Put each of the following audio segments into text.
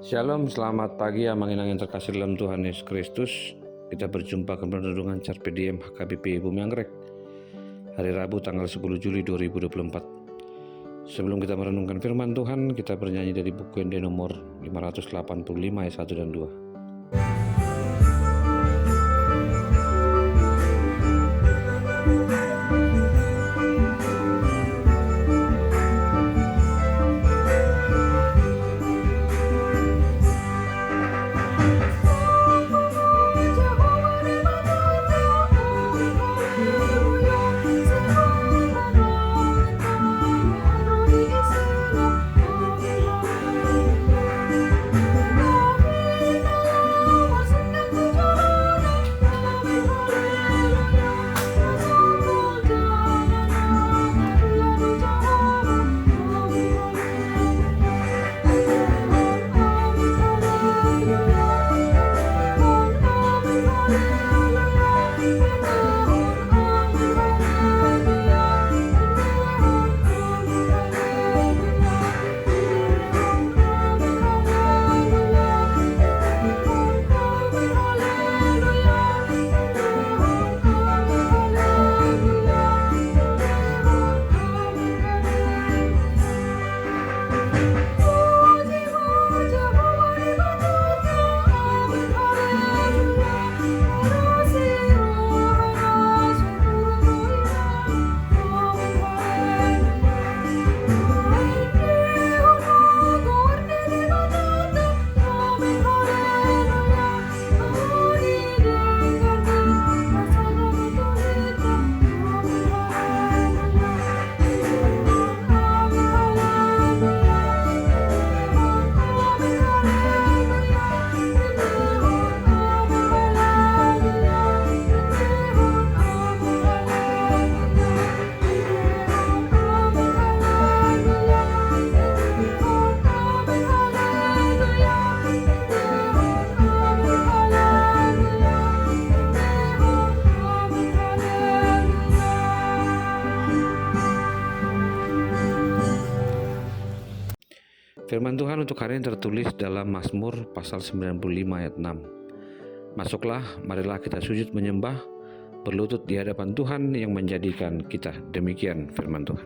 Shalom, selamat pagi yang terkasih dalam Tuhan Yesus Kristus. Kita berjumpa kembali renungan Carpe Diem HKBP Bumi Anggrek, hari Rabu tanggal 10 Juli 2024. Sebelum kita merenungkan firman Tuhan, kita bernyanyi dari buku ND nomor 585 ayat 1 dan 2. Firman Tuhan untuk hari ini tertulis dalam Mazmur pasal 95 ayat 6. Masuklah, marilah kita sujud menyembah, berlutut di hadapan Tuhan yang menjadikan kita. Demikian firman Tuhan.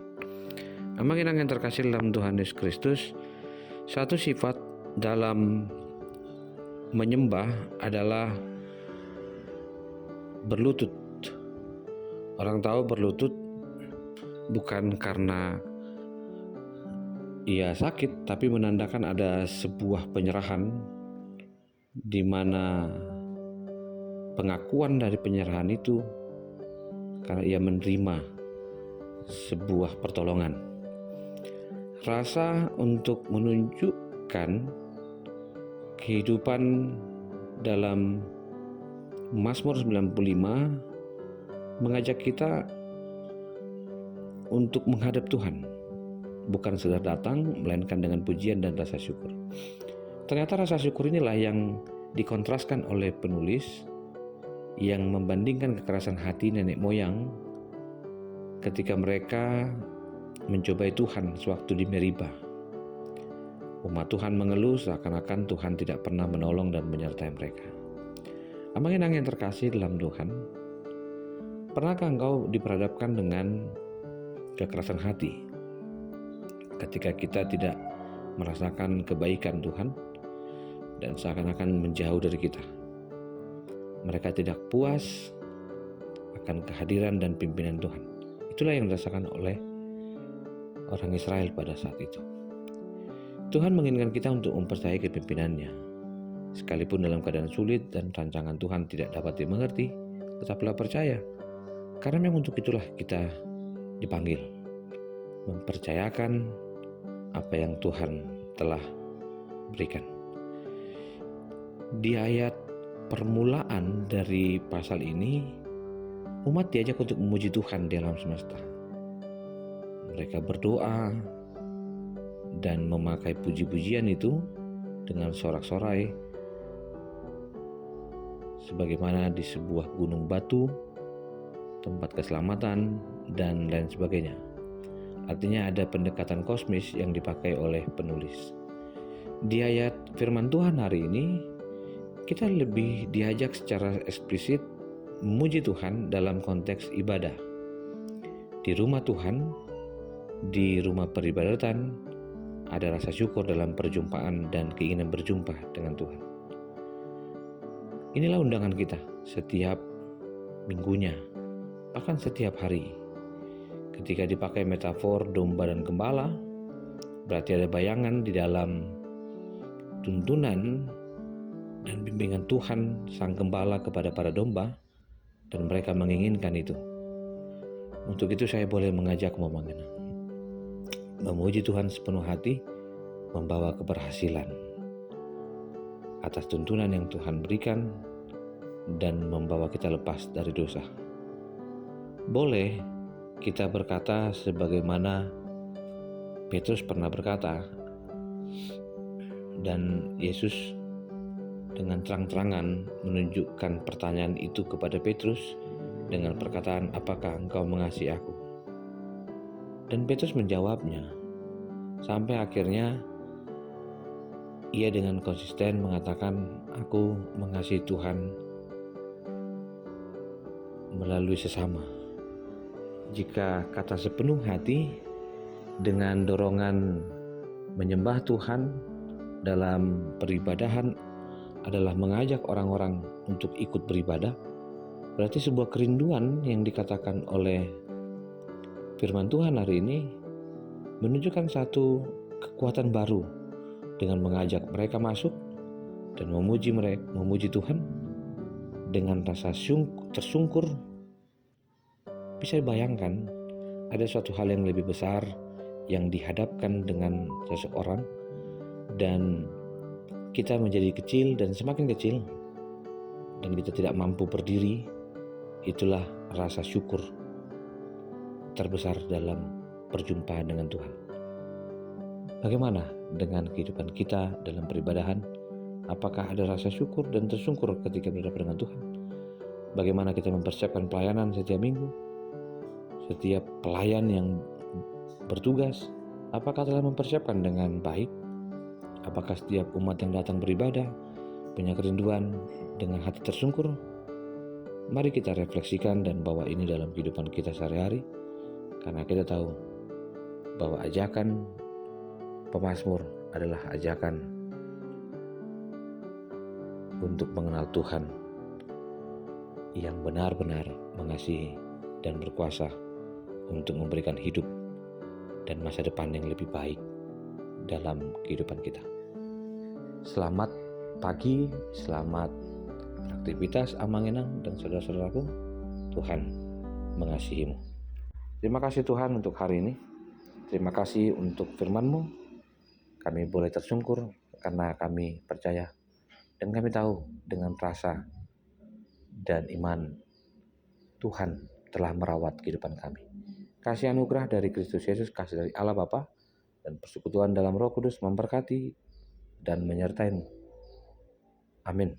Amin yang terkasih dalam Tuhan Yesus Kristus, satu sifat dalam menyembah adalah berlutut. Orang tahu berlutut bukan karena ia sakit, tapi menandakan ada sebuah penyerahan di mana pengakuan dari penyerahan itu karena ia menerima sebuah pertolongan. Rasa untuk menunjukkan kehidupan dalam Mazmur 95 mengajak kita untuk menghadap Tuhan. Bukan sekedar datang, melainkan dengan pujian dan rasa syukur. Ternyata rasa syukur inilah yang dikontraskan oleh penulis yang membandingkan kekerasan hati nenek moyang ketika mereka mencobai Tuhan sewaktu di Meribah. Umat Tuhan mengeluh seakan-akan Tuhan tidak pernah menolong dan menyertai mereka. Amin yang terkasih dalam Tuhan, pernahkah engkau diperhadapkan dengan kekerasan hati? Ketika kita tidak merasakan kebaikan Tuhan dan seakan-akan menjauh dari kita. Mereka tidak puas akan kehadiran dan pimpinan Tuhan. Itulah yang dirasakan oleh orang Israel pada saat itu. Tuhan menginginkan kita untuk mempercayai kepimpinannya. Sekalipun dalam keadaan sulit dan rancangan Tuhan tidak dapat dimengerti, tetaplah percaya. Karena memang untuk itulah kita dipanggil. Mempercayakan apa yang Tuhan telah berikan. Di ayat permulaan dari pasal ini, umat diajak untuk memuji Tuhan di alam semesta. Mereka berdoa dan memakai puji-pujian itu dengan sorak-sorai sebagaimana di sebuah gunung batu, tempat keselamatan, dan lain sebagainya. Artinya ada pendekatan kosmis yang dipakai oleh penulis. Di ayat firman Tuhan hari ini, kita lebih diajak secara eksplisit memuji Tuhan dalam konteks ibadah. Di rumah Tuhan, di rumah peribadatan, ada rasa syukur dalam perjumpaan dan keinginan berjumpa dengan Tuhan. Inilah undangan kita setiap minggunya, bahkan setiap hari. Ketika dipakai metafor domba dan gembala, berarti ada bayangan di dalam tuntunan dan bimbingan Tuhan Sang Gembala kepada para domba, dan mereka menginginkan itu. Untuk itu saya boleh mengajak memuji Tuhan sepenuh hati, membawa keberhasilan atas tuntunan yang Tuhan berikan dan membawa kita lepas dari dosa. Boleh kita berkata sebagaimana Petrus pernah berkata, dan Yesus dengan terang-terangan menunjukkan pertanyaan itu kepada Petrus dengan perkataan, apakah engkau mengasihi aku? Dan Petrus menjawabnya, sampai akhirnya ia dengan konsisten mengatakan, aku mengasihi Tuhan melalui sesama. Jika kata sepenuh hati dengan dorongan menyembah Tuhan dalam peribadahan adalah mengajak orang-orang untuk ikut beribadah, berarti sebuah kerinduan yang dikatakan oleh firman Tuhan hari ini menunjukkan satu kekuatan baru dengan mengajak mereka masuk dan memuji Tuhan dengan rasa tersungkur. Bisa bayangkan ada suatu hal yang lebih besar yang dihadapkan dengan seseorang dan kita menjadi kecil dan semakin kecil dan kita tidak mampu berdiri. Itulah rasa syukur terbesar dalam perjumpaan dengan Tuhan. Bagaimana dengan kehidupan kita dalam peribadahan? Apakah ada rasa syukur dan tersungkur ketika berhadapan dengan Tuhan? Bagaimana kita mempersiapkan pelayanan setiap minggu? Setiap pelayan yang bertugas, apakah telah mempersiapkan dengan baik? Apakah setiap umat yang datang beribadah punya kerinduan dengan hati tersungkur? Mari kita refleksikan dan bawa ini dalam kehidupan kita sehari-hari, karena kita tahu bahwa ajakan pemazmur adalah ajakan untuk mengenal Tuhan yang benar-benar mengasihi dan berkuasa untuk memberikan hidup dan masa depan yang lebih baik dalam kehidupan kita. Selamat pagi, selamat aktivitas Amangenang dan saudara-saudaraku. Tuhan mengasihimu. Terima kasih Tuhan untuk hari ini. Terima kasih untuk firman-Mu. Kami boleh tersungkur karena kami percaya dan kami tahu dengan rasa dan iman Tuhan telah merawat kehidupan kami. Kasih anugerah dari Kristus Yesus, kasih dari Allah Bapa, dan persekutuan dalam Roh Kudus memberkati dan menyertai-Mu. Amin.